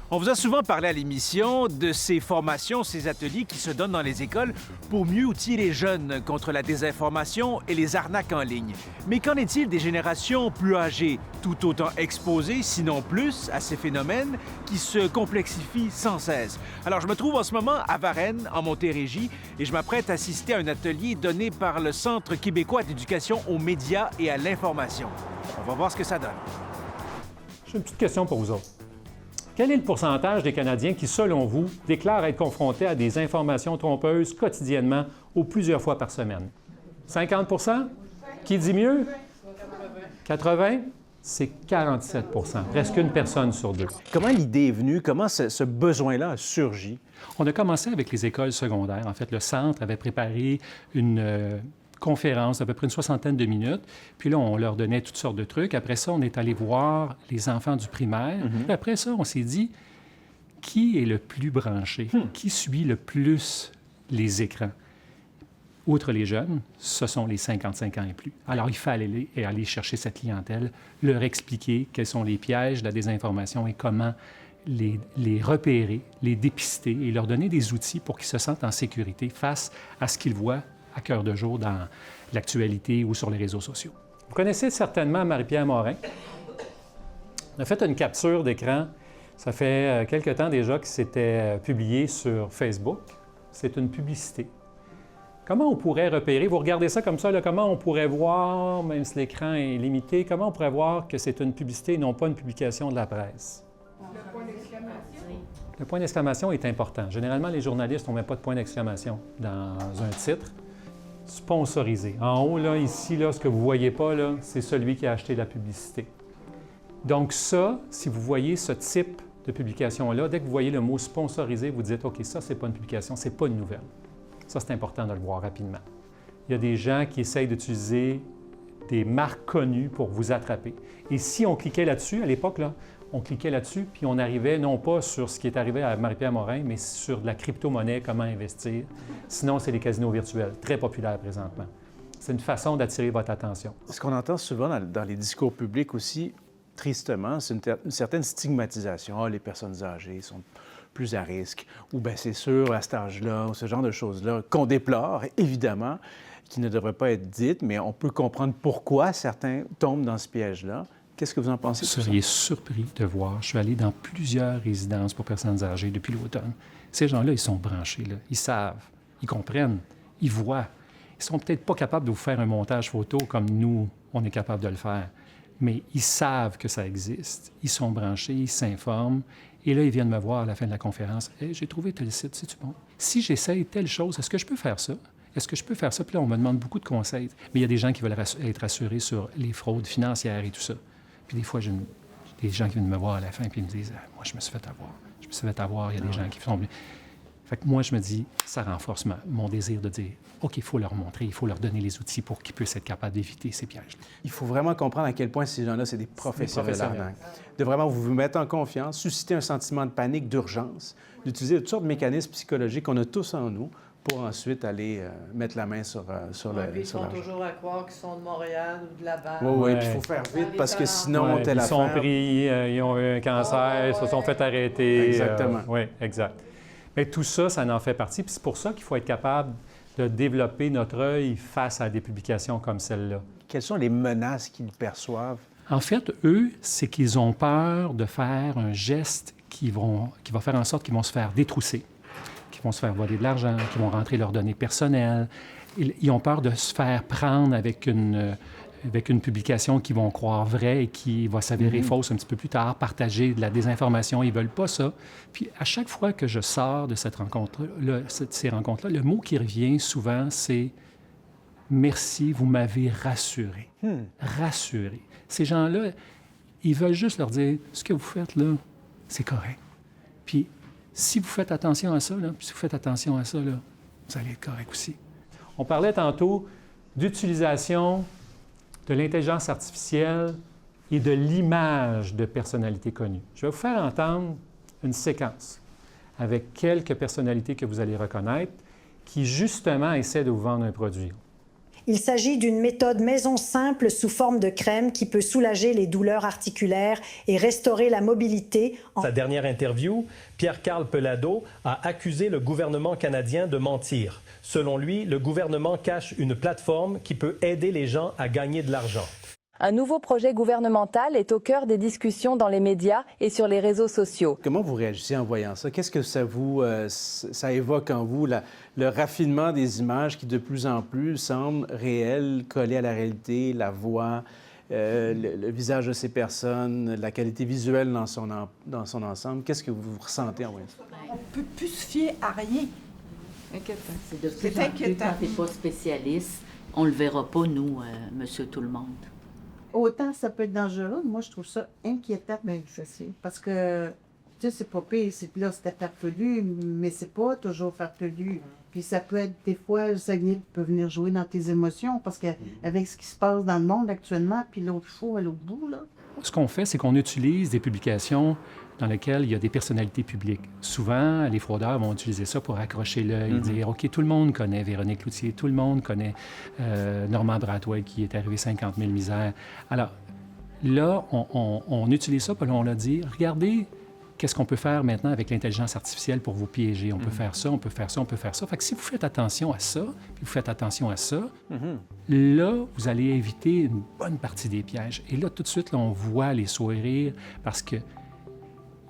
On vous a souvent parlé à l'émission de ces formations, ces ateliers qui se donnent dans les écoles pour mieux outiller les jeunes contre la désinformation et les arnaques en ligne. Mais qu'en est-il des générations plus âgées, tout autant exposées, sinon plus, à ces phénomènes qui se complexifient sans cesse? Alors, je me trouve en ce moment à Varennes, en Montérégie, et je m'apprête à assister à un atelier donné par le Centre québécois d'éducation aux médias et à l'information. On va voir ce que ça donne. J'ai une petite question pour vous autres. Quel est le pourcentage des Canadiens qui, selon vous, déclarent être confrontés à des informations trompeuses quotidiennement ou plusieurs fois par semaine? 50 Qui dit mieux? 80 C'est 47 presque une personne sur deux. Comment l'idée est venue? Comment ce besoin-là a surgi? On a commencé avec les écoles secondaires. En fait, le Centre avait préparé une conférence d'à peu près une 60aine de minutes. Puis là, on leur donnait toutes sortes de trucs. Après ça, on est allé voir les enfants du primaire. Puis après ça, on s'est dit, qui est le plus branché? Qui suit le plus les écrans? Outre les jeunes, ce sont les 55 ans et plus. Alors, il fallait aller chercher cette clientèle, leur expliquer quels sont les pièges de la désinformation et comment les repérer, les dépister et leur donner des outils pour qu'ils se sentent en sécurité face à ce qu'ils voient à cœur de jour dans l'actualité ou sur les réseaux sociaux. Vous connaissez certainement Marie-Pierre Morin. On a fait une capture d'écran. Ça fait quelque temps déjà que c'était publié sur Facebook. C'est une publicité. Comment on pourrait repérer, vous regardez ça comme ça, là, comment on pourrait voir, même si l'écran est limité, comment on pourrait voir que c'est une publicité et non pas une publication de la presse? Le point d'exclamation. Le point d'exclamation est important. Généralement, les journalistes, on ne met pas de point d'exclamation dans un titre. Sponsorisé. En haut, là, ici, là, ce que vous ne voyez pas, là, c'est celui qui a acheté la publicité. Donc ça, si vous voyez ce type de publication-là, dès que vous voyez le mot sponsorisé, vous dites, OK, ça, c'est pas une publication, c'est pas une nouvelle. Ça, c'est important de le voir rapidement. Il y a des gens qui essayent d'utiliser des marques connues pour vous attraper. Et si on cliquait là-dessus, à l'époque, là, on cliquait là-dessus, puis on arrivait non pas sur ce qui est arrivé à Marie-Pierre Morin, mais sur de la crypto-monnaie, comment investir. Sinon, c'est les casinos virtuels, très populaires présentement. C'est une façon d'attirer votre attention. Ce qu'on entend souvent dans les discours publics aussi, tristement, c'est une certaine stigmatisation. Ah, les personnes âgées sont plus à risque, ou bien c'est sûr, à cet âge-là, ou ce genre de choses-là, qu'on déplore, évidemment, qui ne devraient pas être dites, mais on peut comprendre pourquoi certains tombent dans ce piège-là. Qu'est-ce que vous en pensez? Vous seriez surpris de voir. Je suis allé dans plusieurs résidences pour personnes âgées depuis l'automne. Ces gens-là, ils sont branchés, là. Ils savent, ils comprennent, ils voient. Ils sont peut-être pas capables de vous faire un montage photo comme nous, on est capable de le faire. Mais ils savent que ça existe. Ils sont branchés, ils s'informent. Et là, ils viennent me voir à la fin de la conférence. Hey, j'ai trouvé tel site, c'est-tu bon? Si j'essaye telle chose, est-ce que je peux faire ça? Est-ce que je peux faire ça? Puis là, on me demande beaucoup de conseils. Mais il y a des gens qui veulent être rassurés sur les fraudes financières et tout ça. Puis des fois, j'ai des gens qui viennent me voir à la fin et me disent « Moi, je me suis fait avoir. Je me suis fait avoir. » Il y a des gens qui font... Fait que moi, je me dis, ça renforce mon désir de dire « OK, il faut leur montrer, il faut leur donner les outils pour qu'ils puissent être capables d'éviter ces pièges-là. » Il faut vraiment comprendre à quel point ces gens-là, c'est des professionnels de l'arnaque. De vraiment vous mettre en confiance, susciter un sentiment de panique, d'urgence, d'utiliser toutes sortes de mécanismes psychologiques qu'on a tous en nous pour ensuite aller mettre la main sur le... Ils sont toujours à croire qu'ils sont de Montréal ou de Laval. Oui, puis il faut faire vite parce que sinon, telle affaire... Ils sont pris, ils ont eu un cancer, ils se sont fait arrêter. Exactement. Oui, exact. Mais tout ça, ça en fait partie. Puis c'est pour ça qu'il faut être capable de développer notre œil face à des publications comme celle-là. Quelles sont les menaces qu'ils perçoivent? En fait, eux, c'est qu'ils ont peur de faire un geste qui va faire en sorte qu'ils vont se faire détrousser, qu'ils vont se faire voler de l'argent, qu'ils vont rentrer leurs données personnelles. Ils ont peur de se faire prendre avec une publication qu'ils vont croire vraie et qui va s'avérer fausse un petit peu plus tard, partager de la désinformation. Ils ne veulent pas ça. Puis à chaque fois que je sors de ces rencontres-là, le mot qui revient souvent, c'est « Merci, vous m'avez rassuré. » Rassuré. Ces gens-là, ils veulent juste leur dire « Ce que vous faites là, c'est correct. Puis si vous faites attention à ça, là, puis si vous faites attention à ça, là, vous allez être correct aussi. » On parlait tantôt d'utilisation de l'intelligence artificielle et de l'image de personnalités connues. Je vais vous faire entendre une séquence avec quelques personnalités que vous allez reconnaître qui, justement, essaient de vous vendre un produit. Il s'agit d'une méthode maison simple sous forme de crème qui peut soulager les douleurs articulaires et restaurer la mobilité. Sa dernière interview, Pierre-Carl Pelado a accusé le gouvernement canadien de mentir. Selon lui, le gouvernement cache une plateforme qui peut aider les gens à gagner de l'argent. Un nouveau projet gouvernemental est au cœur des discussions dans les médias et sur les réseaux sociaux. Comment vous réagissez en voyant ça? Qu'est-ce que ça évoque en vous, le raffinement des images qui de plus en plus semblent réelles, collées à la réalité, la voix, le visage de ces personnes, la qualité visuelle dans son ensemble? Qu'est-ce que vous ressentez en voyant ça? On ne peut plus se fier à rien. Inquiétant. C'est de plus en plus, quand tu n'es pas spécialiste, on ne le verra pas, nous, monsieur tout le monde. Autant ça peut être dangereux, moi je trouve ça inquiétant. Bien, c'est sûr. Parce que, tu sais, c'est pas pire, là c'était farfelu, mais c'est pas toujours farfelu. Puis ça peut être, des fois, le Saguenay peut venir jouer dans tes émotions, parce qu'avec ce qui se passe dans le monde actuellement, puis l'autre fou à l'autre bout, là. Ce qu'on fait, c'est qu'on utilise des publications dans lesquelles il y a des personnalités publiques. Souvent, les fraudeurs vont utiliser ça pour accrocher l'œil, dire « OK, tout le monde connaît Véronique Cloutier, tout le monde connaît Normand Brathwaite qui est arrivé 50 000 misères. » Alors là, on utilise ça, puis on leur dit « Regardez qu'est-ce qu'on peut faire maintenant avec l'intelligence artificielle pour vous piéger. On peut faire ça, on peut faire ça, on peut faire ça. » Fait que si vous faites attention à ça, puis vous faites attention à ça, là, vous allez éviter une bonne partie des pièges. Et là, tout de suite, là, on voit les sourires parce que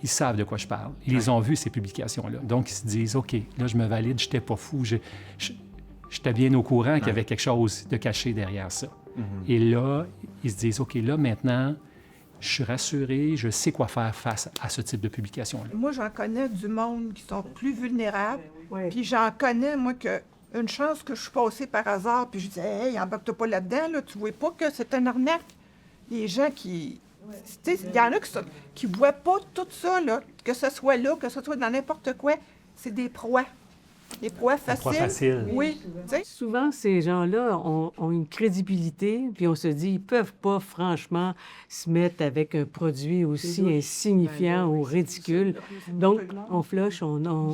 ils savent de quoi je parle. Ils les ont vus, ces publications-là. Donc, ils se disent, OK, là, je me valide, j'étais pas fou. J'étais bien au courant qu'il y avait quelque chose de caché derrière ça. Et là, ils se disent, OK, là, maintenant, je suis rassuré, je sais quoi faire face à ce type de publication-là. Moi, j'en connais du monde qui sont plus vulnérables. Oui. Puis j'en connais, moi, que une chance que je suis passée par hasard, puis je disais, hey, embarque-toi pas là-dedans, là, tu vois pas que c'est un arnaque. Les gens qui... Tu sais, il y en a qui voient pas tout ça, là, que ce soit là, que ce soit dans n'importe quoi. C'est des proies. Des proies faciles. Proies faciles. Oui. Tu sais. Souvent, ces gens-là ont une crédibilité, puis on se dit, ils peuvent pas, franchement, se mettre avec un produit aussi insignifiant ou ridicule. Donc, on flush,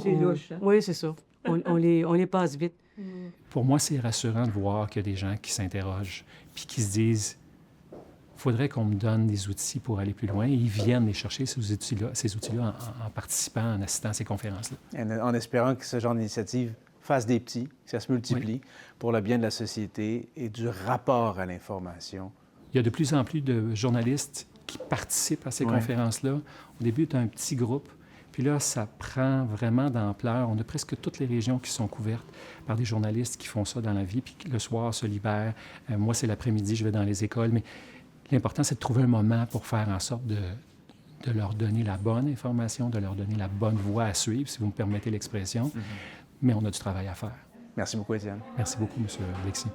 C'est louche, hein? Oui, c'est ça. On les passe vite. Pour moi, c'est rassurant de voir qu'il y a des gens qui s'interrogent puis qui se disent il faudrait qu'on me donne des outils pour aller plus loin. Et ils viennent les chercher, ces outils-là en participant, en assistant à ces conférences-là. En espérant que ce genre d'initiative fasse des petits, que ça se multiplie pour le bien de la société et du rapport à l'information. Il y a de plus en plus de journalistes qui participent à ces conférences-là. Au début, c'est un petit groupe. Puis là, ça prend vraiment d'ampleur. On a presque toutes les régions qui sont couvertes par des journalistes qui font ça dans la vie, puis le soir se libèrent. Moi, c'est l'après-midi, je vais dans les écoles. Mais l'important, c'est de trouver un moment pour faire en sorte de leur donner la bonne information, de leur donner la bonne voie à suivre, si vous me permettez l'expression. Mais on a du travail à faire. Merci beaucoup, Étienne. Merci beaucoup, M. Alexis.